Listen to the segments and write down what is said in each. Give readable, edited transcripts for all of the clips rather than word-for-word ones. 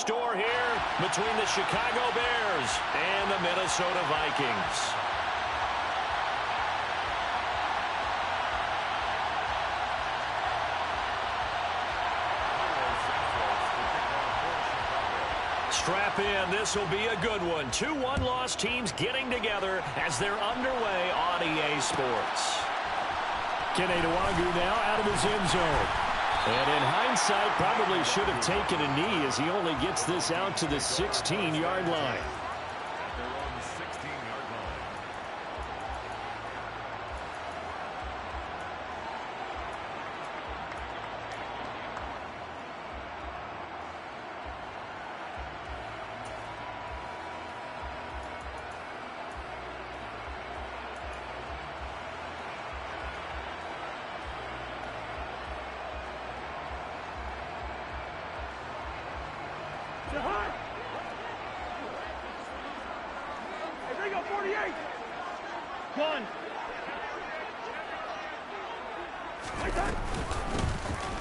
store here between the Chicago Bears and the Minnesota Vikings. Strap in. This will be a good one. 2 one-loss teams getting together as they're underway on EA Sports. Kenny Nwangu now out of his end zone. And in hindsight, probably should have taken a knee as he only gets this out to the 16-yard line.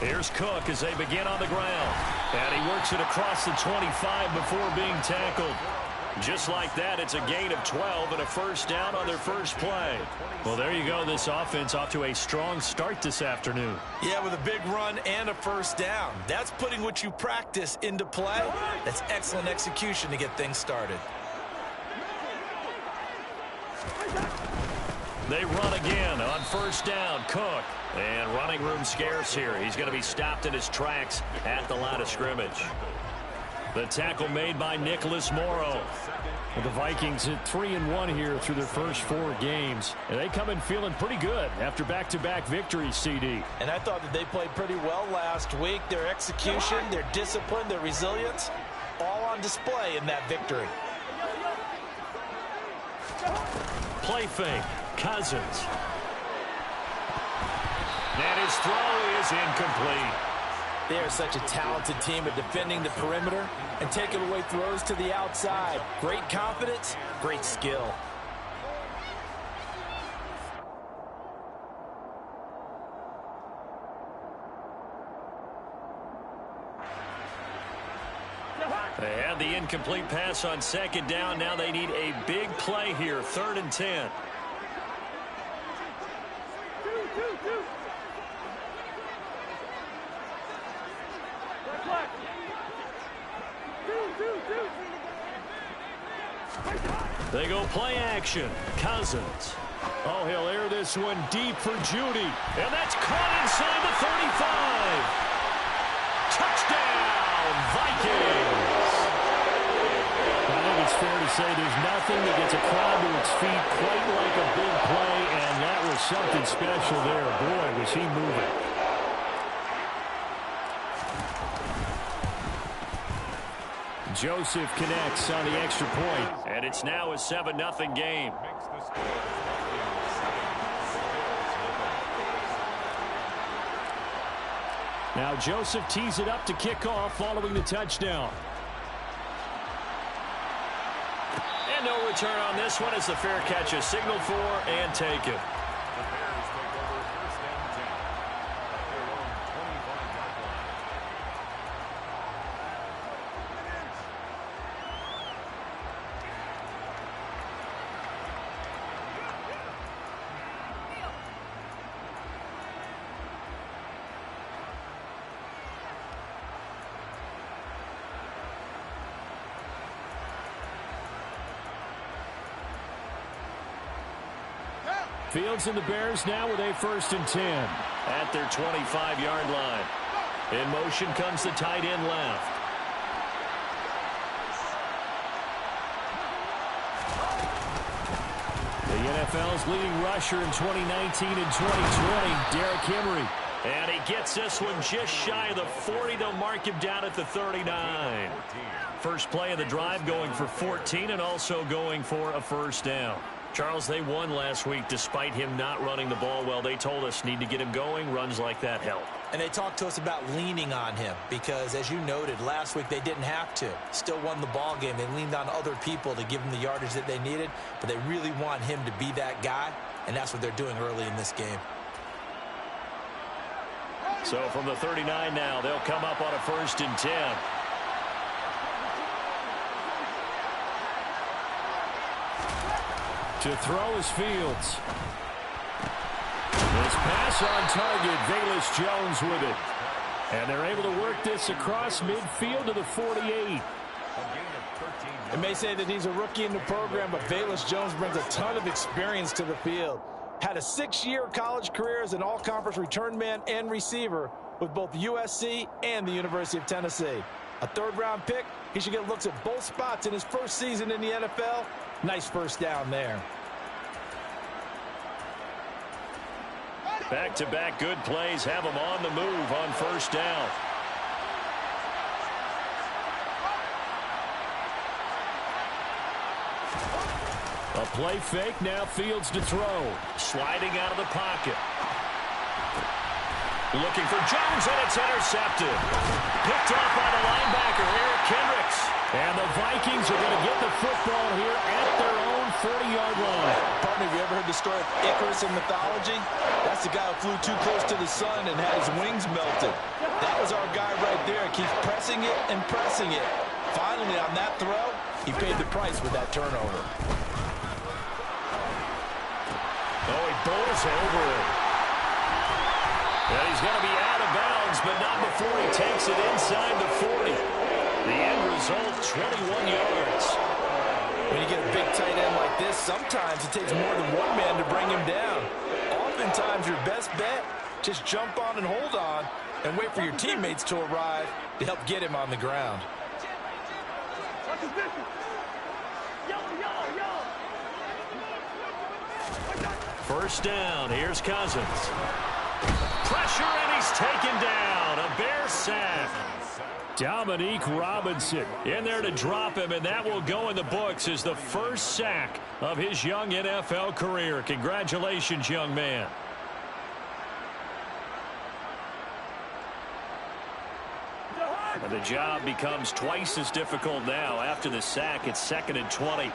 Here's Cook as they begin on the ground. And he works it across the 25 before being tackled. Just like that, it's a gain of 12 and a first down on their first play. Well, there you go. This offense off to a strong start this afternoon. Yeah, with a big run and a first down. That's putting what you practice into play. That's excellent execution to get things started. They run again on first down. Cook. And running room scarce here. He's going to be stopped in his tracks at the line of scrimmage. The tackle made by Nicholas Morrow. Well, the Vikings at 3-1 here through their first 4 games. And they come in feeling pretty good after back-to-back victories, CD. And I thought that they played pretty well last week. Their execution, their discipline, their resilience, all on display in that victory. Play fake. Cousins. And his throw is incomplete. They are such a talented team at defending the perimeter and taking away throws to the outside. Great confidence, great skill. They had the incomplete pass on second down. Now they need a big play here, 3rd and 10. They go play action. Cousins. Oh, he'll air this one deep for Judy. And that's caught inside the 35. Touchdown, Vikings. I think it's fair to say there's nothing that gets a crowd to its feet quite like a big play, and that was something special there. Boy, was he moving. Joseph connects on the extra point. And it's now a 7-0 game. Now Joseph tees it up to kick off following the touchdown. And no return on this one as the fair catch is signaled for and taken. Fields and the Bears now with a 1st and 10. At their 25-yard line. In motion comes the tight end left. The NFL's leading rusher in 2019 and 2020, Derrick Henry. And he gets this one just shy of the 40. They'll mark him down at the 39. First play of the drive going for 14 and also going for a first down. Charles, they won last week despite him not running the ball well. They told us need to get him going. Runs like that help. And they talked to us about leaning on him because, as you noted, last week they didn't have to. Still won the ball game. They leaned on other people to give them the yardage that they needed, but they really want him to be that guy, and that's what they're doing early in this game. So from the 39 now, they'll come up on a 1st and 10. To throw is Fields. This pass on target. Velus Jones with it. And they're able to work this across midfield to the 48. It may say that he's a rookie in the program, but Velus Jones brings a ton of experience to the field. Had a 6-year college career as an all-conference return man and receiver with both USC and the University of Tennessee. A third-round pick, he should get looks at both spots in his first season in the NFL. Nice first down there. Back-to-back good plays have him on the move on first down. A play fake, now Fields to throw. Sliding out of the pocket. Looking for Jones, and it's intercepted. Picked off by the linebacker, Eric Kendricks. And the Vikings are going to get the football here at their own 40-yard line. Partner, have you ever heard the story of Icarus in mythology? That's the guy who flew too close to the sun and had his wings melted. That was our guy right there. Keeps pressing it and pressing it. Finally, on that throw, he paid the price with that turnover. Oh, he bowls over it. And he's going to be out of bounds, but not before he takes it inside the 40. The end result, 21 yards. When you get a big tight end like this, sometimes it takes more than one man to bring him down. Oftentimes, your best bet, just jump on and hold on and wait for your teammates to arrive to help get him on the ground. First down, here's Cousins. Pressure, and he's taken down. A Bear sack. Dominique Robinson in there to drop him, and that will go in the books as the first sack of his young NFL career. Congratulations, young man. And the job becomes twice as difficult now. After the sack, it's 2nd and 20.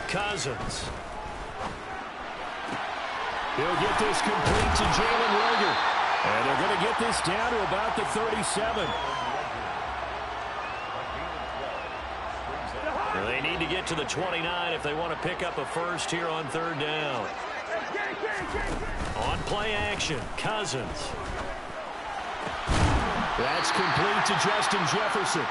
Cousins. He'll get this complete to Jalen Reagor. And they're going to get this down to about the 37. Well, they need to get to the 29 if they want to pick up a first here on third down. On play action, Cousins. That's complete to Justin Jefferson.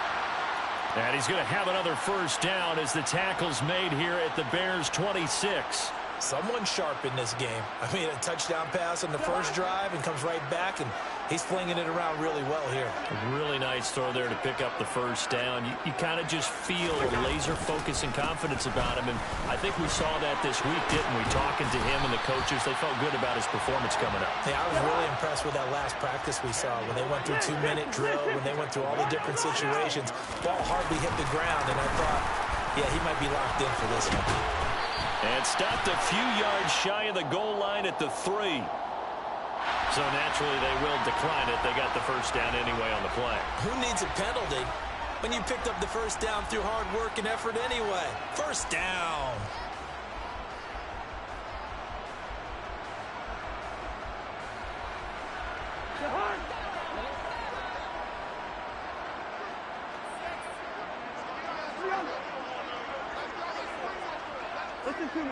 And he's going to have another first down as the tackle's made here at the Bears' 26. Someone sharp in this game. I mean, a touchdown pass on the first drive and comes right back, and he's flinging it around really well here. A really nice throw there to pick up the first down. You kind of just feel laser focus and confidence about him, and I think we saw that this week, didn't we? Talking to him and the coaches, they felt good about his performance coming up. Yeah, I was really impressed with that last practice we saw when they went through 2-minute drill, when they went through all the different situations. Ball hardly hit the ground, and I thought, yeah, he might be locked in for this one. And stopped a few yards shy of the goal line at the 3. So naturally they will decline it. They got the first down anyway on the play. Who needs a penalty when you picked up the first down through hard work and effort anyway? First down. Listen to me.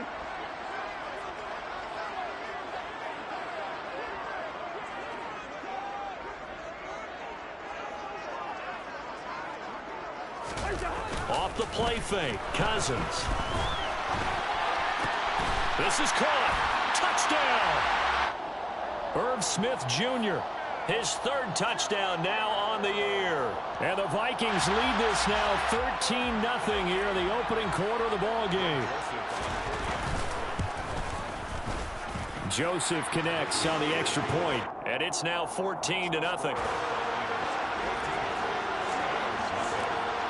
Off the play fake, Cousins. This is caught. Touchdown! Irv Smith Jr., his third touchdown now on the year. And the Vikings lead this now 13-0 here in the opening quarter of the ball game. Joseph connects on the extra point. And it's now 14-0.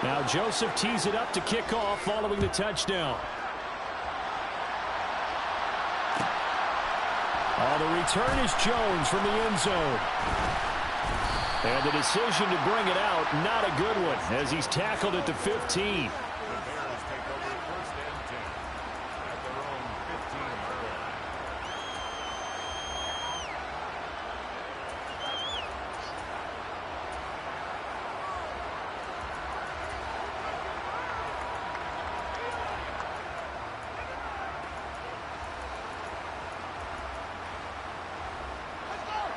Now Joseph tees it up to kick off following the touchdown. The return is Jones from the end zone. And the decision to bring it out, not a good one, as he's tackled at the 15.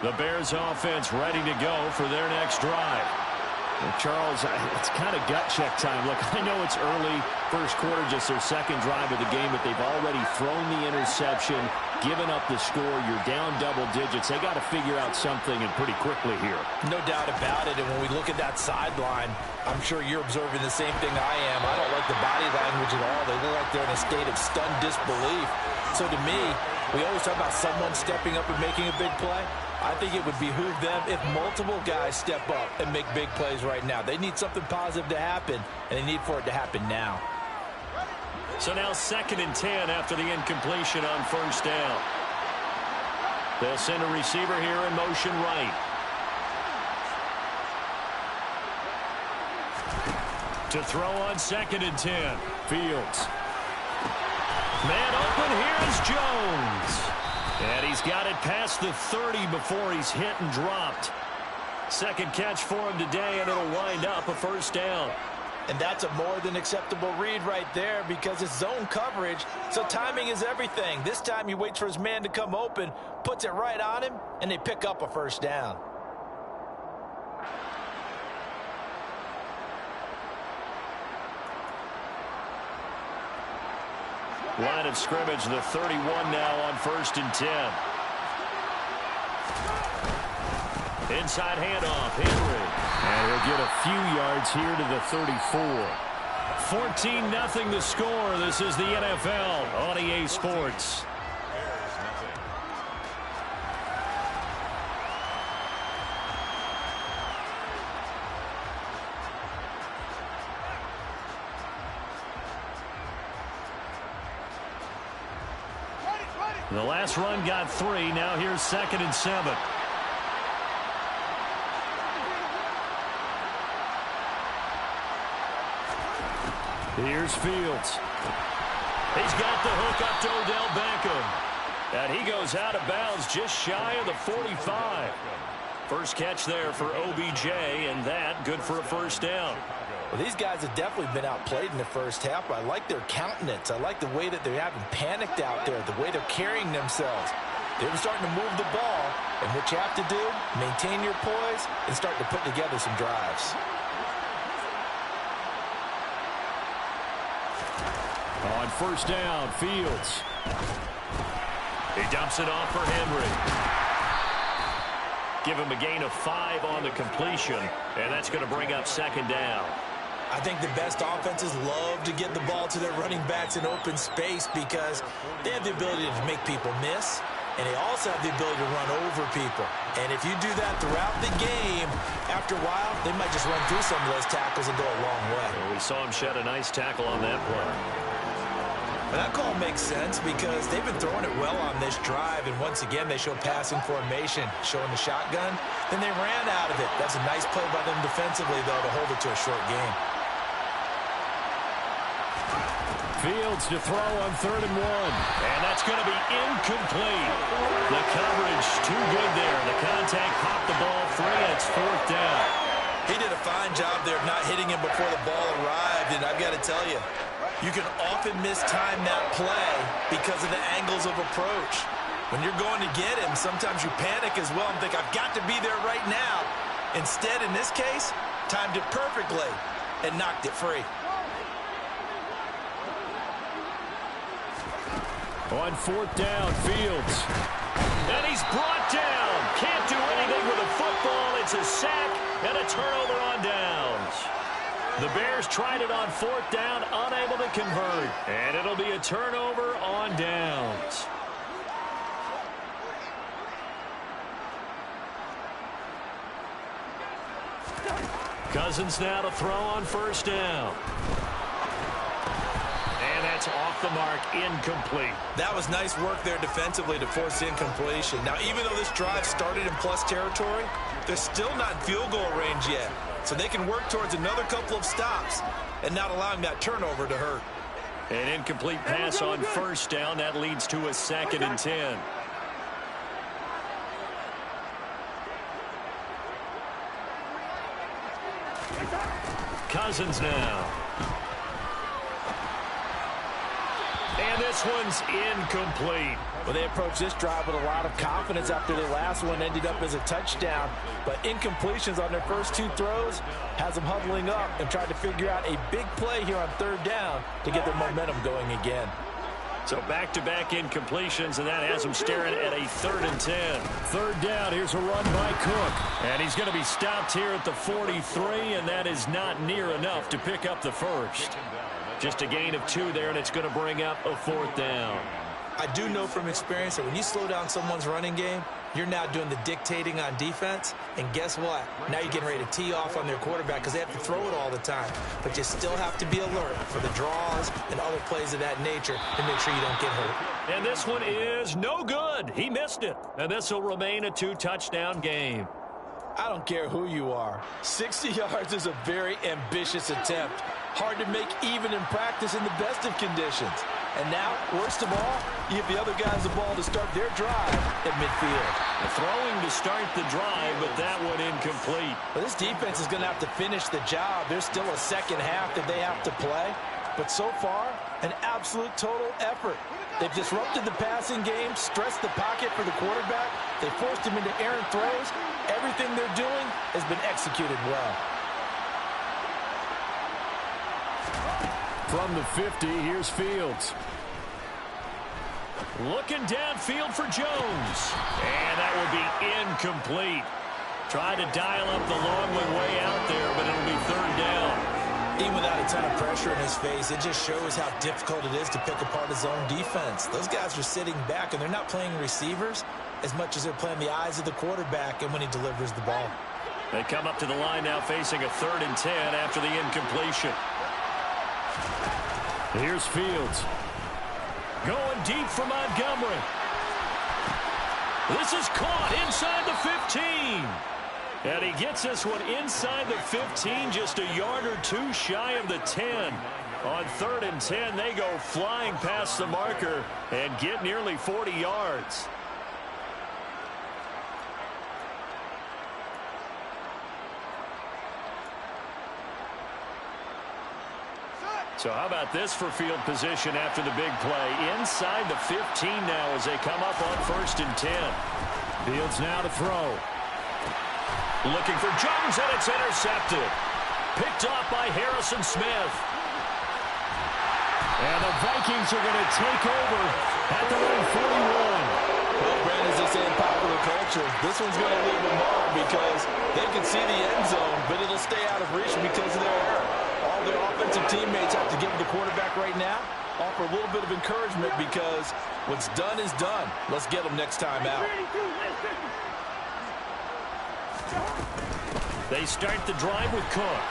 The Bears offense ready to go for their next drive. Well, Charles, it's kind of gut check time. Look, I know it's early, first quarter, just their second drive of the game, but they've already thrown the interception, given up the score. You're down double digits. They got to figure out something, and pretty quickly here. No doubt about it. And when we look at that sideline, I'm sure you're observing the same thing I am. I don't like the body language at all. They look like they're in a state of stunned disbelief. So to me, we always talk about someone stepping up and making a big play. I think it would behoove them if multiple guys step up and make big plays right now. They need something positive to happen, and they need for it to happen now. So now 2nd and 10 after the incompletion on first down. They'll send a receiver here in motion right. To throw on 2nd and 10. Fields. Man open, here's Jones. And he's got it past the 30 before he's hit and dropped. Second catch for him today, and it'll wind up a first down. And that's a more than acceptable read right there because it's zone coverage, so timing is everything. This time he waits for his man to come open, puts it right on him, and they pick up a first down. Line of scrimmage, the 31 now on 1st and 10. Inside handoff, Henry. And he'll get a few yards here to the 34. 14-0 the score. This is the NFL on EA Sports. The last run got 3. Now here's 2nd and 7. Here's Fields. He's got the hook up to Odell Beckham. And he goes out of bounds just shy of the 45. First catch there for OBJ, and that good for a first down. Well, these guys have definitely been outplayed in the first half. I like their countenance. I like the way that they haven't panicked out there, the way they're carrying themselves. They're starting to move the ball, and what you have to do, maintain your poise and start to put together some drives. On first down, Fields. He dumps it off for Henry. Give him a gain of 5 on the completion, and that's going to bring up 2nd down. I think the best offenses love to get the ball to their running backs in open space because they have the ability to make people miss, and they also have the ability to run over people. And if you do that throughout the game, after a while, they might just run through some of those tackles and go a long way. Well, we saw him shed a nice tackle on that play. And that call makes sense because they've been throwing it well on this drive, and once again, they show passing formation, showing the shotgun. Then they ran out of it. That's a nice play by them defensively, though, to hold it to a short game. Fields to throw on 3rd and 1. And that's going to be incomplete. The coverage too good there. The contact popped the ball free, and it's 4th down. He did a fine job there of not hitting him before the ball arrived, and I've got to tell you, you can often mistime that play because of the angles of approach. When you're going to get him, sometimes you panic as well and think, I've got to be there right now. Instead, in this case, timed it perfectly and knocked it free. On 4th down, Fields. And he's brought down. Can't do anything with a football. It's a sack and a turnover on downs. The Bears tried it on 4th down, unable to convert. And it'll be a turnover on downs. Cousins now to throw on 1st down. And that's off the mark, incomplete. That was nice work there defensively to force incompletion. Now, even though this drive started in plus territory, they're still not in field goal range yet. So they can work towards another couple of stops and not allowing that turnover to hurt. An incomplete pass on 1st down. That leads to a 2nd and 10. Cousins now. And this one's incomplete. Well, they approached this drive with a lot of confidence after their last one ended up as a touchdown. But incompletions on their first 2 throws has them huddling up and trying to figure out a big play here on 3rd down to get their momentum going again. So back-to-back incompletions, and that has him staring at a 3rd and 10. 3rd down, here's a run by Cook. And he's going to be stopped here at the 43, and that is not near enough to pick up the first. Just a gain of 2 there, and it's going to bring up a 4th down. I do know from experience that when you slow down someone's running game, you're now doing the dictating on defense. And guess what? Now you're getting ready to tee off on their quarterback because they have to throw it all the time. But you still have to be alert for the draws and other plays of that nature to make sure you don't get hurt. And this one is no good. He missed it. And this will remain a 2-touchdown game. I don't care who you are. 60 yards is a very ambitious attempt. Hard to make even in practice in the best of conditions. And now, worst of all, you give the other guys the ball to start their drive at midfield. Throwing to start the drive, but that one incomplete. Well, this defense is going to have to finish the job. There's still a second half that they have to play. But so far, an absolute total effort. They've disrupted the passing game, stressed the pocket for the quarterback. They forced him into errant throws. Everything they're doing has been executed well. From the 50, here's Fields. Looking downfield for Jones. And that will be incomplete. Trying to dial up the long way out there, but it'll be 3rd down. Even without a ton of pressure in his face, it just shows how difficult it is to pick apart his own defense. Those guys are sitting back, and they're not playing receivers as much as they're playing the eyes of the quarterback and when he delivers the ball. They come up to the line now facing a 3rd and 10 after the incompletion. Here's Fields. Going deep for Montgomery. This is caught inside the 15. And he gets this one inside the 15, just a yard or 2 shy of the 10. On 3rd and 10, they go flying past the marker and get nearly 40 yards. So how about this for field position after the big play? Inside the 15 now as they come up on 1st and 10. Fields now to throw. Looking for Jones, and it's intercepted. Picked off by Harrison Smith. And the Vikings are going to take over at the own 41. Well, Brandon, as they say in popular culture, this one's going to leave a mark because they can see the end zone, but it'll stay out of reach because of their error. All their offensive teammates have to give the quarterback right now, offer a little bit of encouragement because what's done is done. Let's get them next time out. They start the drive with Cook.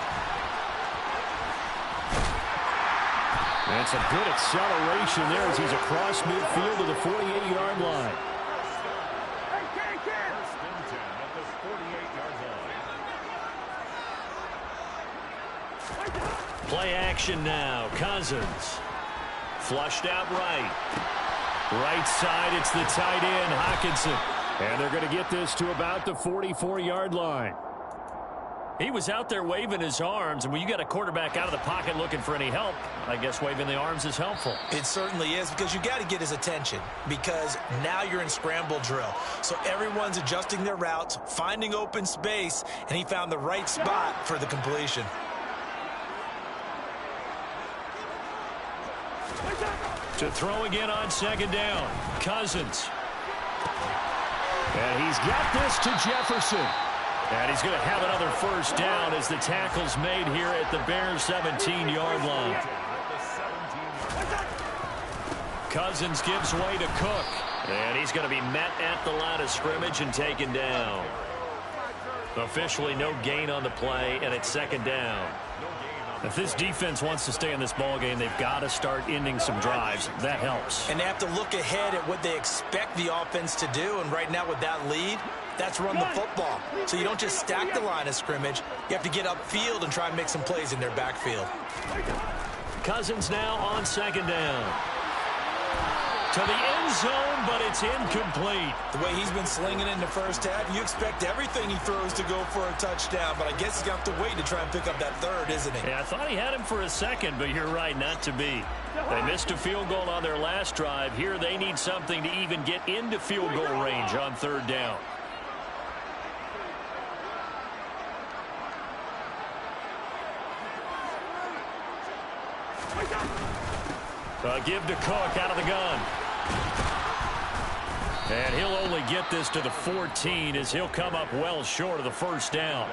And some good acceleration there as he's across midfield to the 48-yard line. Play action now. Cousins. Flushed out right. Right side, it's the tight end, Hockenson. And they're going to get this to about the 44-yard line. He was out there waving his arms, and when you got a quarterback out of the pocket looking for any help, I guess waving the arms is helpful. It certainly is, because you got to get his attention, because now you're in scramble drill. So everyone's adjusting their routes, finding open space, and he found the right spot for the completion. To throw again on 2nd down, Cousins. And he's got this to Jefferson. And he's going to have another 1st down as the tackle's made here at the Bears' 17-yard line. Cousins gives way to Cook. And he's going to be met at the line of scrimmage and taken down. Officially no gain on the play, and it's 2nd down. If this defense wants to stay in this ballgame, they've got to start ending some drives. That helps. And they have to look ahead at what they expect the offense to do. And right now with that lead, that's run the football. So you don't just stack the line of scrimmage. You have to get upfield and try and make some plays in their backfield. Cousins now on 2nd down. To the end zone, but it's incomplete. The way he's been slinging in the first half, you expect everything he throws to go for a touchdown, but I guess he's got to wait to try and pick up that third, isn't he? Yeah, I thought he had him for a second, but you're right, not to be. They missed a field goal on their last drive. Here they need something to even get into field goal range on third down. Give to Cook out of the gun. And he'll only get this to the 14 as he'll come up well short of the first down.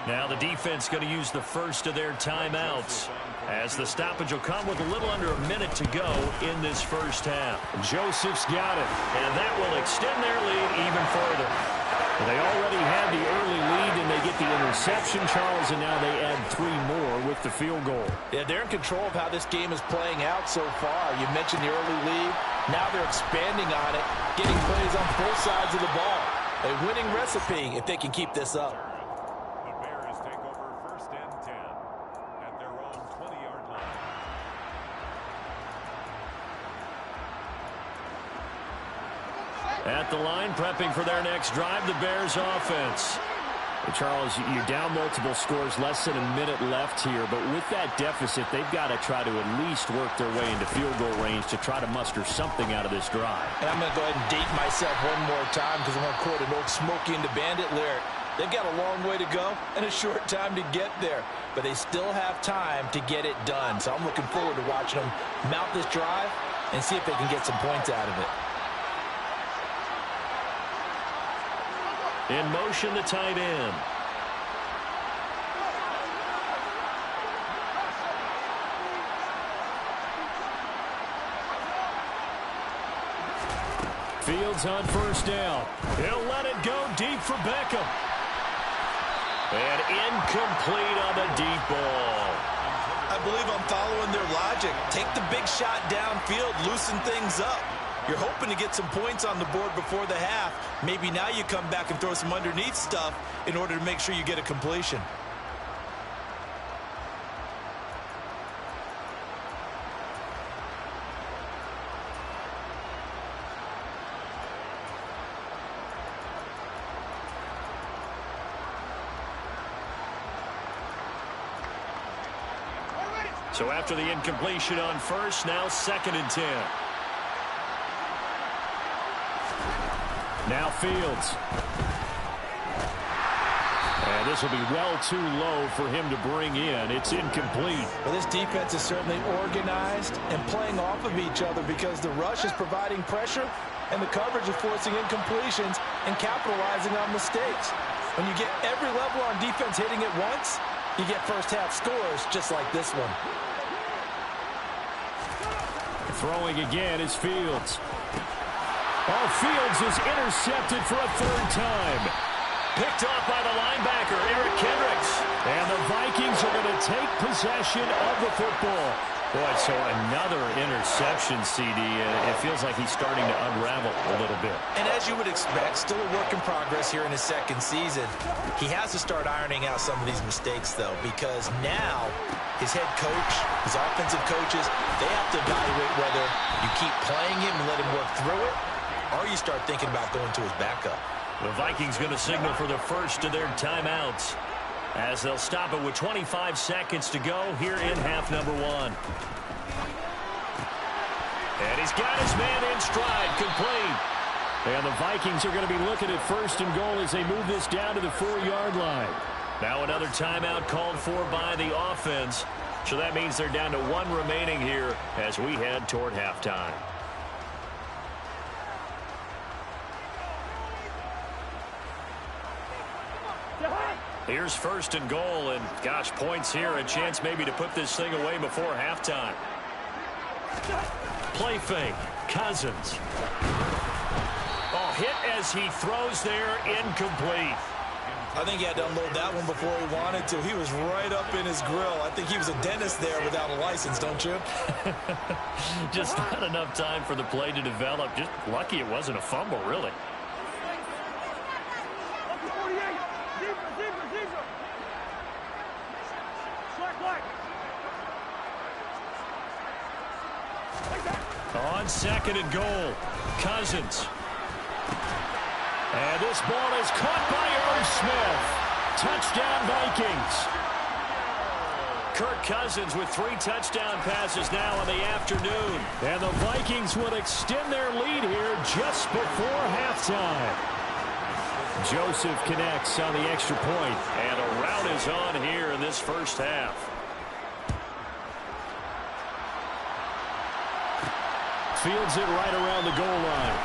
Now the defense going to use the first of their timeouts as the stoppage will come with a little under a minute to go in this first half. Joseph's got it, and that will extend their lead even further. They already had the early lead, and they get the interception, Charles, and now they add 3 more with the field goal. Yeah, they're in control of how this game is playing out so far. You mentioned the early lead. Now they're expanding on it, getting plays on both sides of the ball. A winning recipe if they can keep this up. The Bears take over 1st and 10 at their own 20-yard line. At the line, prepping for their next drive, the Bears offense. Charles, you're down multiple scores, less than a minute left here, but with that deficit, they've got to try to at least work their way into field goal range to try to muster something out of this drive. And I'm going to go ahead and date myself one more time because I'm going to quote an old Smokey and the Bandit lyric. They've got a long way to go and a short time to get there, but they still have time to get it done. So I'm looking forward to watching them mount this drive and see if they can get some points out of it. In motion, the tight end. Fields on first down. He'll let it go deep for Beckham. And incomplete on the deep ball. I believe I'm following their logic. Take the big shot downfield, loosen things up. You're hoping to get some points on the board before the half. Maybe now you come back and throw some underneath stuff in order to make sure you get a completion. So after the incompletion on first, now 2nd and 10. Now Fields. And this will be well too low for him to bring in. It's incomplete. Well, this defense is certainly organized and playing off of each other because the rush is providing pressure and the coverage is forcing incompletions and capitalizing on mistakes. When you get every level on defense hitting it once, you get first half scores just like this one. Throwing again is Fields. Oh, Fields is intercepted for a 3rd time. Picked off by the linebacker, Eric Kendricks. And the Vikings are going to take possession of the football. Boy, so another interception, CD. It feels like he's starting to unravel a little bit. And as you would expect, still a work in progress here in his 2nd season. He has to start ironing out some of these mistakes, though, because now his head coach, his offensive coaches, they have to evaluate whether you keep playing him and let him work through it, or you start thinking about going to his backup. The Vikings going to signal for the first of their timeouts as they'll stop it with 25 seconds to go here in half number 1. And he's got his man in stride, complete. And the Vikings are going to be looking at 1st and goal as they move this down to the 4-yard line. Now another timeout called for by the offense. So that means they're down to 1 remaining here as we head toward halftime. Here's 1st and goal, and gosh, points here, a chance maybe to put this thing away before halftime. Play fake, Cousins. Oh, hit as he throws there, incomplete. I think he had to unload that one before he wanted to. He was right up in his grill. I think he was a dentist there without a license, don't you? Just not enough time for the play to develop. Just lucky it wasn't a fumble, really. On second and goal, Cousins. And this ball is caught by Irv Smith. Touchdown, Vikings. Kirk Cousins with 3 touchdown passes now in the afternoon. And the Vikings will extend their lead here just before halftime. Joseph connects on the extra point. And a rout is on here in this first half. Fields it right around the goal line.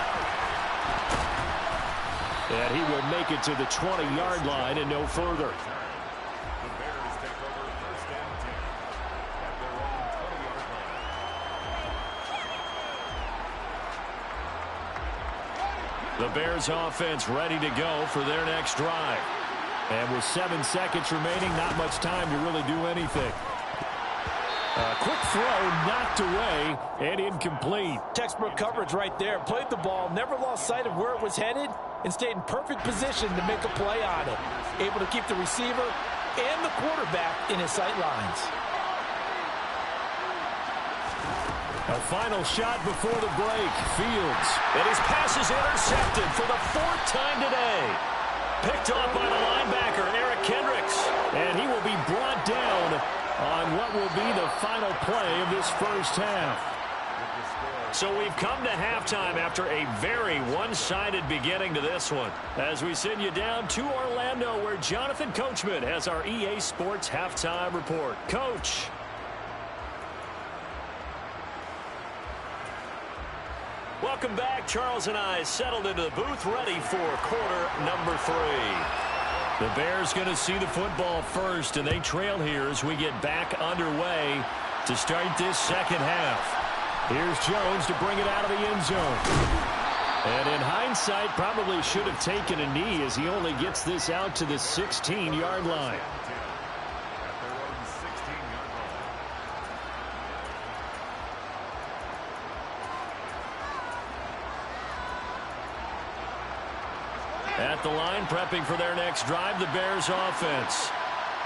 And he will make it to the 20-yard line and no further. The Bears take over first and 10 at their own 20-yard line. The Bears offense ready to go for their next drive. And with 7 seconds remaining, not much time to really do anything. A quick throw knocked away and incomplete. Textbook coverage right there. Played the ball, never lost sight of where it was headed, and stayed in perfect position to make a play on it. Able to keep the receiver and the quarterback in his sight lines. A final shot before the break. Fields. And his pass is intercepted for the 4th time today. Picked off by the linebacker, Eric Kendricks. And he will be brought down on what will be the final play of this first half. So we've come to halftime after a very one-sided beginning to this one. As we send you down to Orlando, where Jonathan Coachman has our EA Sports halftime report. Coach. Welcome back. Charles and I settled into the booth ready for quarter number 3. The Bears going to see the football first, and they trail here as we get back underway to start this second half. Here's Jones to bring it out of the end zone. And in hindsight, probably should have taken a knee as he only gets this out to the 16-yard line. At the line, prepping for their next drive, the Bears offense.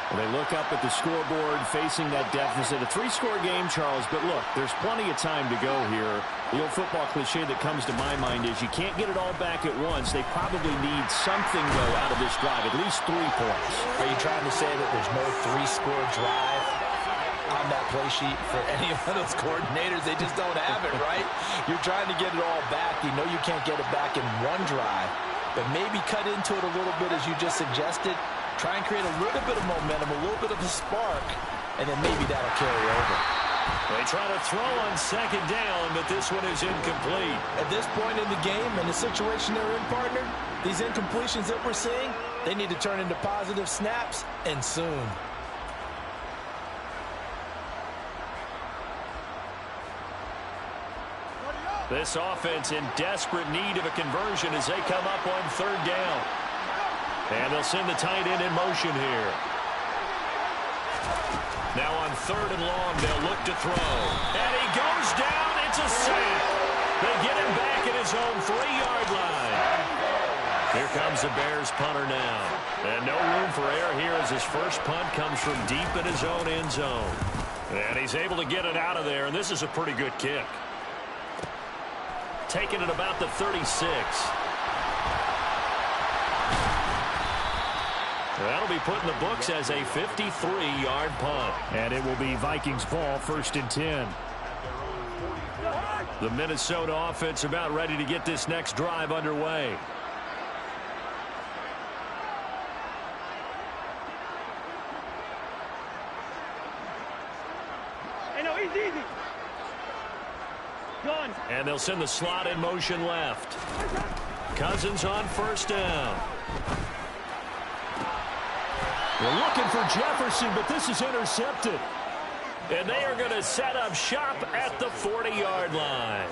Well, they look up at the scoreboard, facing that deficit. A 3-score game, Charles, but look, there's plenty of time to go here. The old football cliche that comes to my mind is you can't get it all back at once. They probably need something, though, out of this drive, at least 3 points. Are you trying to say that there's no 3-score drive on that play sheet for any of those coordinators? They just don't have it, right? You're trying to get it all back. You know you can't get it back in one drive. But maybe cut into it a little bit, as you just suggested. Try and create a little bit of momentum, a little bit of a spark, and then maybe that'll carry over. They try to throw on second down, but this one is incomplete. At this point in the game and the situation they're in, partner, these incompletions that we're seeing, they need to turn into positive snaps, and soon. This offense in desperate need of a conversion as they come up on 3rd down. And they'll send the tight end in motion here. Now on 3rd and long, they'll look to throw. And he goes down. It's a sack. They get him back at his own 3-yard line. Here comes the Bears punter now. And no room for error here as his first punt comes from deep in his own end zone. And he's able to get it out of there, and this is a pretty good kick. Taking it about the 36. That'll be put in the books as a 53-yard punt. And it will be Vikings ball, 1st and 10. The Minnesota offense about ready to get this next drive underway. Hey, no, easy. Gone. And they'll send the slot in motion left. Cousins on 1st down. We're looking for Jefferson, but this is intercepted. And they are going to set up shop at the 40-yard line.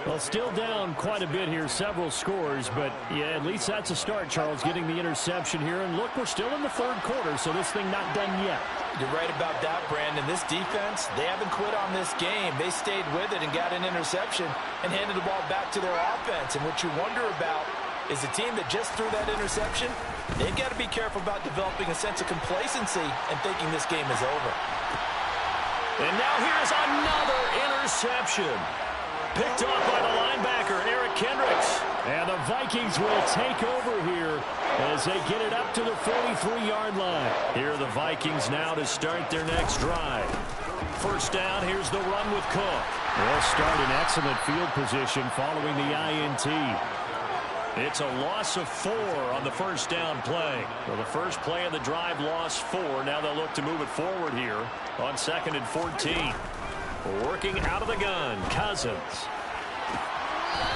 Well, still down quite a bit here, several scores, but yeah, at least that's a start, Charles, getting the interception here. And look, we're still in the 3rd quarter, so this thing not done yet. You're right about that, Brandon. This defense, they haven't quit on this game. They stayed with it and got an interception and handed the ball back to their offense. And what you wonder about is the team that just threw that interception, they've got to be careful about developing a sense of complacency and thinking this game is over. And now here's another interception. Picked off by the linebacker, Eric Kendricks. And the Vikings will take over here as they get it up to the 43-yard line. Here are the Vikings now to start their next drive. First down, here's the run with Cook. They'll start in excellent field position following the INT. It's a loss of 4 on the first down play. Well, the first play of the drive lost 4. Now they'll look to move it forward here on 2nd and 14. Working out of the gun, Cousins.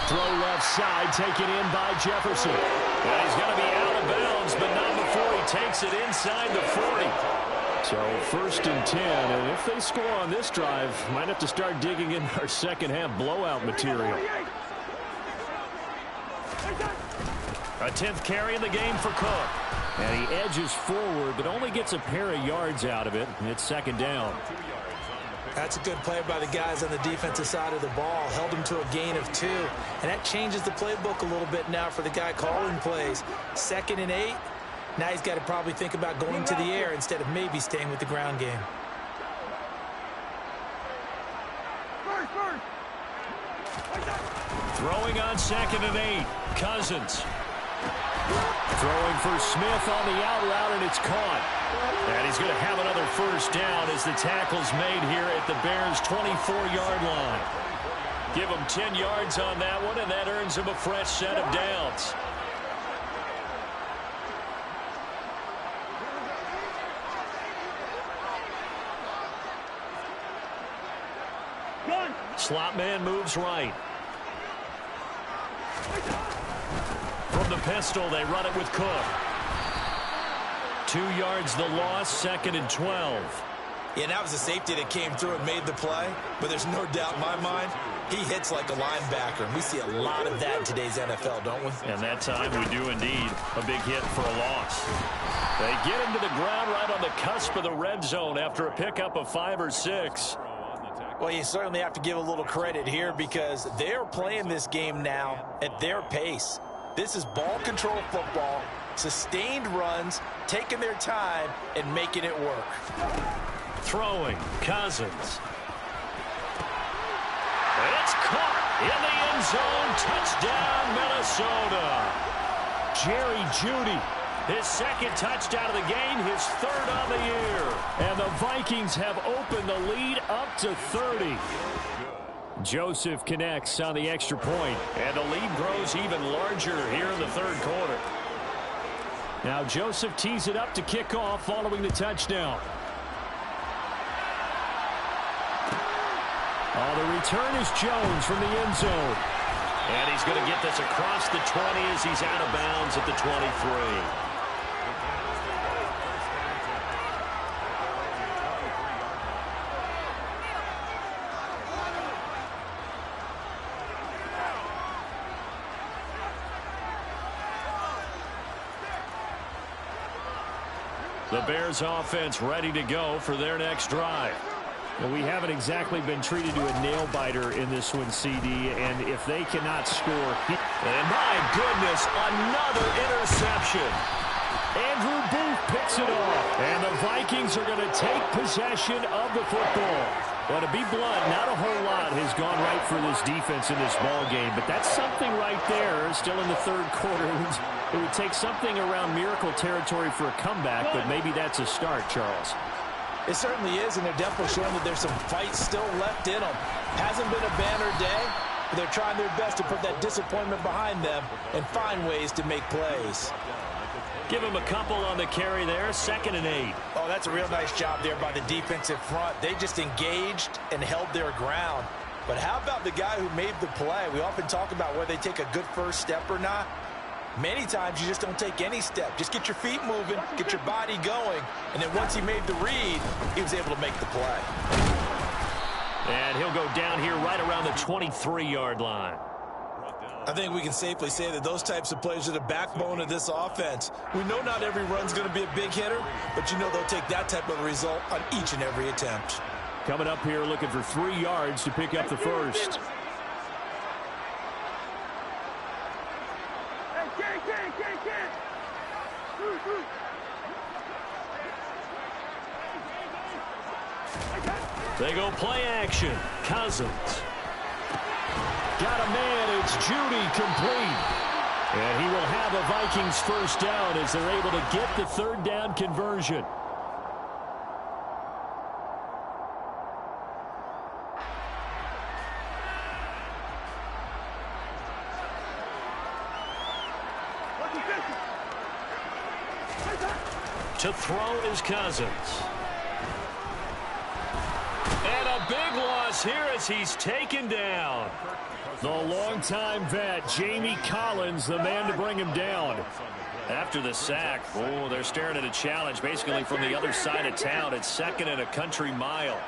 Throw left side, taken in by Jefferson. Well, he's going to be out of bounds, but not before he takes it inside the 40. So 1st and 10, and if they score on this drive, might have to start digging in our second half blowout material. A 10th carry in the game for Cook. And he edges forward, but only gets a pair of yards out of it. And it's 2nd down. That's a good play by the guys on the defensive side of the ball. Held him to a gain of 2. And that changes the playbook a little bit now for the guy calling plays. 2nd and 8. Now he's got to probably think about going to the air instead of maybe staying with the ground game. Throwing on 2nd and 8. Cousins. Throwing for Smith on the out route, and it's caught. And he's going to have another first down as the tackle's made here at the Bears' 24-yard line. Give him 10 yards on that one, and that earns him a fresh set of downs. Slot man moves right. From the pistol, they run it with Cook. 2 yards the loss, 2nd and 12. Yeah, that was a safety that came through and made the play. But there's no doubt in my mind, he hits like a linebacker. And we see a lot of that in today's NFL, don't we? And that time we do indeed. A big hit for a loss. They get him to the ground right on the cusp of the red zone after a pickup of 5 or 6. Well, you certainly have to give a little credit here because they're playing this game now at their pace. This is ball control football, sustained runs, taking their time, and making it work. Throwing, Cousins. It's caught in the end zone. Touchdown, Minnesota. Jerry Jeudy. His 2nd touchdown of the game, his 3rd on the year. And the Vikings have opened the lead up to 30. Joseph connects on the extra point. And the lead grows even larger here in the 3rd quarter. Now Joseph tees it up to kick off following the touchdown. Oh, the return is Jones from the end zone. And he's going to get this across the 20 as he's out of bounds at the 23. The Bears offense ready to go for their next drive. Well, we haven't exactly been treated to a nail-biter in this one, CD, and if they cannot score... And my goodness, another interception. Andrew Booth picks it off, and the Vikings are going to take possession of the football. Well, to be blunt, not a whole lot has gone right for this defense in this ball game, but that's something right there, still in the 3rd quarter. It would take something around miracle territory for a comeback, but maybe that's a start, Charles. It certainly is, and they're definitely showing that there's some fight still left in them. Hasn't been a banner day, but they're trying their best to put that disappointment behind them and find ways to make plays. Give him a couple on the carry there, 2nd and 8. Oh, that's a real nice job there by the defensive front. They just engaged and held their ground. But how about the guy who made the play? We often talk about whether they take a good first step or not. Many times you just don't take any step. Just get your feet moving, get your body going, and then once he made the read, he was able to make the play. And he'll go down here right around the 23-yard line. I think we can safely say that those types of plays are the backbone of this offense. We know not every run's going to be a big hitter, but you know they'll take that type of result on each and every attempt. Coming up here looking for 3 yards to pick up the first. They go play action. Cousins. Got a man. It's Judy, complete. And he will have a Vikings first down as they're able to get the third down conversion. To throw is Cousins. And a big loss here as he's taken down. The longtime vet, Jamie Collins, the man to bring him down. After the sack, oh, they're staring at a challenge basically from the other side of town. It's second and a country mile.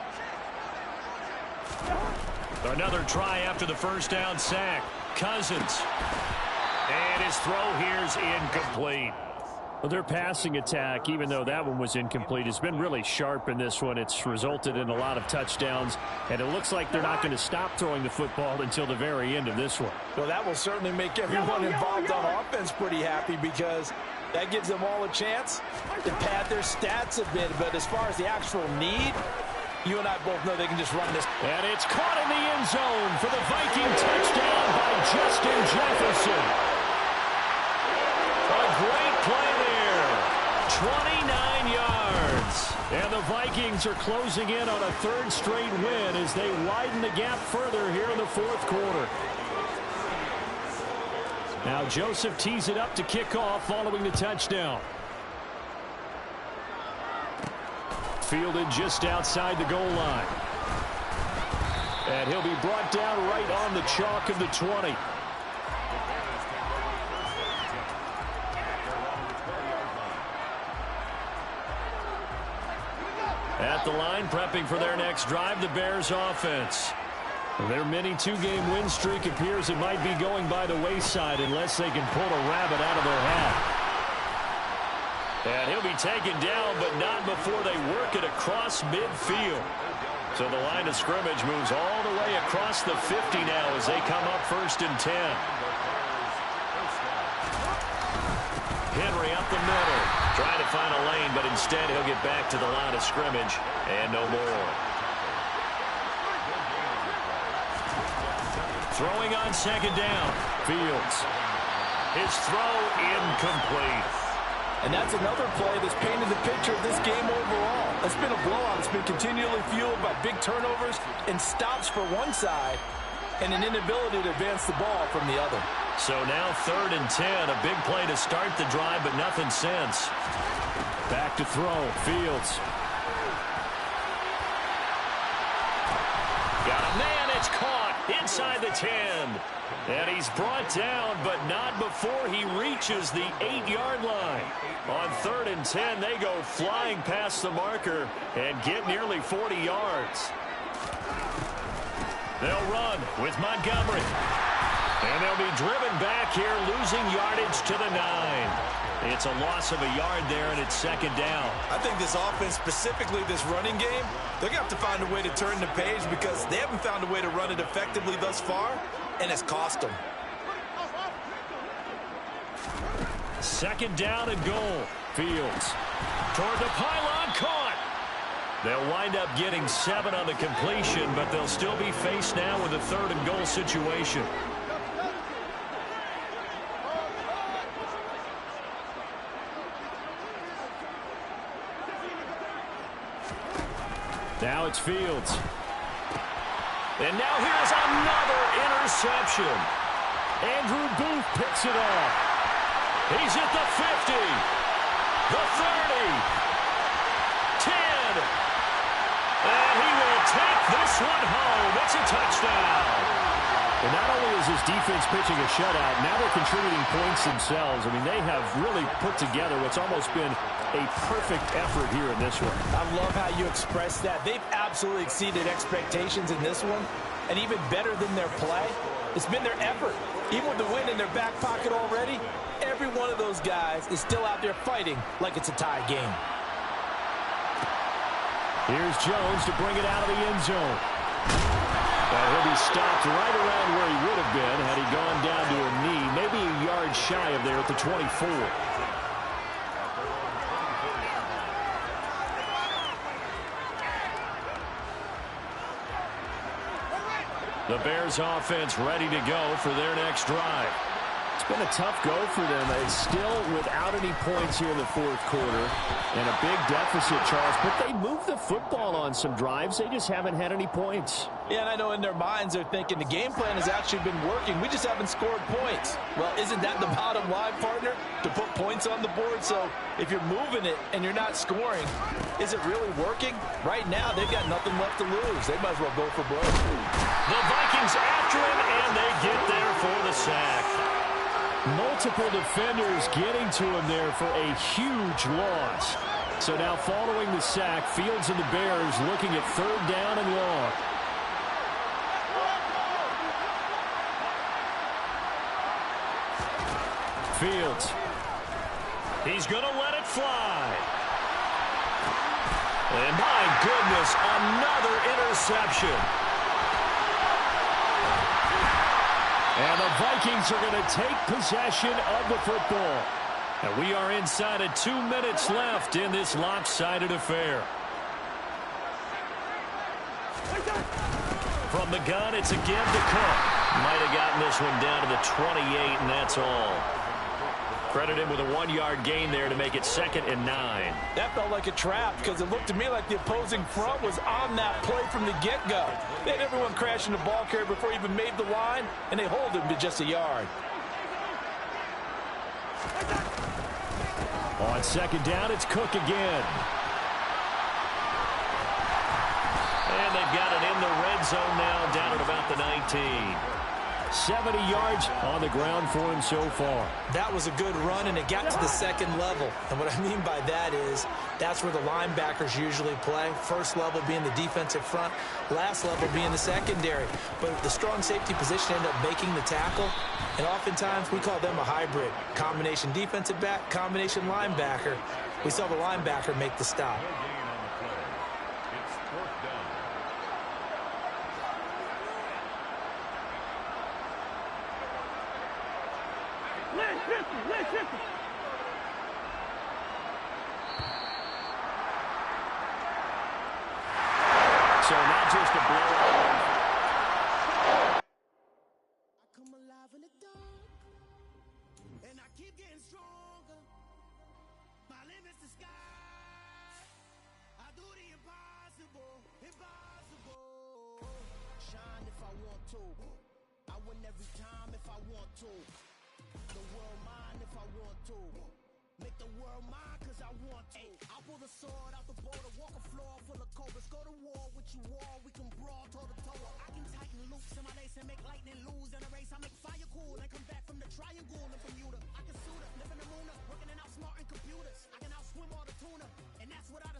Another try after the first down sack. Cousins. And his throw here's incomplete. Well, their passing attack, even though that one was incomplete, has been really sharp in this one. It's resulted in a lot of touchdowns, and it looks like they're not going to stop throwing the football until the very end of this one. Well, that will certainly make everyone involved on offense pretty happy because that gives them all a chance to pad their stats a bit. But as far as the actual need, you and I both know they can just run this. And it's caught in the end zone for the Viking touchdown by Justin Jefferson. A great play there. 29 yards. And the Vikings are closing in on a third straight win as they widen the gap further here in the fourth quarter. Now Joseph tees it up to kick off following the touchdown. Fielded just outside the goal line. And he'll be brought down right on the chalk of the 20. At the line, prepping for their next drive, the Bears offense. Their mini two-game win streak appears it might be going by the wayside unless they can pull a rabbit out of their hat. And he'll be taken down, but not before they work it across midfield. So the line of scrimmage moves all the way across the 50 now as they come up 1st and 10. Henry up the middle. Trying to find a lane, but instead he'll get back to the line of scrimmage and no more. Throwing on 2nd down. Fields. His throw incomplete. And that's another play that's painted the picture of this game overall. It's been a blowout. It's been continually fueled by big turnovers and stops for one side and an inability to advance the ball from the other. So now 3rd and 10, a big play to start the drive, but nothing since. Back to throw, Fields. Got a man, it's caught inside the 10. And he's brought down, but not before he reaches the 8-yard line. On 3rd and 10, they go flying past the marker and get nearly 40 yards. They'll run with Montgomery. And they'll be driven back here, losing yardage to the 9. It's a loss of a yard there, and it's 2nd down. I think this offense, specifically this running game, they're going to have to find a way to turn the page because they haven't found a way to run it effectively thus far, and it's cost them. 2nd down and goal. Fields toward the pylon, caught. They'll wind up getting 7 on the completion, but they'll still be faced now with a 3rd and goal situation. Now it's Fields. And now here's another interception. Andrew Booth picks it off. He's at the 50, the 30, 10. And he will take this one home. It's a touchdown. And not only is his defense pitching a shutout, now they're contributing points themselves. I mean, they have really put together what's almost been a perfect effort here in this one. I love how you express that. They've absolutely exceeded expectations in this one, and even better than their play, it's been their effort. Even with the win in their back pocket already, every one of those guys is still out there fighting like it's a tie game. Here's Jones to bring it out of the end zone. And he'll be stopped right around where he would have been had he gone down to a knee, maybe a yard shy of there at the 24. The Bears offense ready to go for their next drive. It's been a tough go for them. It's still without any points here in the fourth quarter and a big deficit, Charles. But they moved the football on some drives. They just haven't had any points. Yeah, and I know in their minds they're thinking the game plan has actually been working. We just haven't scored points. Well, isn't that the bottom line, partner? To put points on the board. So if you're moving it and you're not scoring, is it really working? Right now, they've got nothing left to lose. They might as well go for broke. The Vikings after him, and they get there for the sack. Multiple defenders getting to him there for a huge loss. So now following the sack, Fields and the Bears looking at 3rd down and long. Fields. He's going to let it fly. And my goodness, another interception. And the Vikings are going to take possession of the football. And we are inside of 2 minutes left in this lopsided affair. From the gun, it's again to Cook. Might have gotten this one down to the 28, and that's all. Credit him with a 1-yard gain there to make it 2nd and 9. That felt like a trap because it looked to me like the opposing front was on that play from the get-go. They had everyone crashing the ball carrier before he even made the line, and they hold him to just a yard. On 2nd down, it's Cook again. And they've got it in the red zone now, down at about the 19. 70 yards on the ground for him so far. That was a good run, and it got to the 2nd level. And what I mean by that is that's where the linebackers usually play. First level being the defensive front, last level being the secondary. But the strong safety position ended up making the tackle, and oftentimes we call them a hybrid. Combination defensive back, combination linebacker. We saw the linebacker make the stop. So not just a blowout. I come alive in the dark, and I keep getting stronger. My limit's the sky. I do the impossible, impossible. Shine if I want to. I win every time if I want to. The world mine if I want to. Make the world mine cause I want to. I pull the sword out the border, walk a floor full of cobras. Go to war with you all, we can brawl toe to toe. I can tighten loops in my lace and make lightning lose. In a race I make fire cool and come back from the triangle in Bermuda. I can suit up, live in the moon up, working and outsmarting computers. I can outswim all the tuna, and that's without a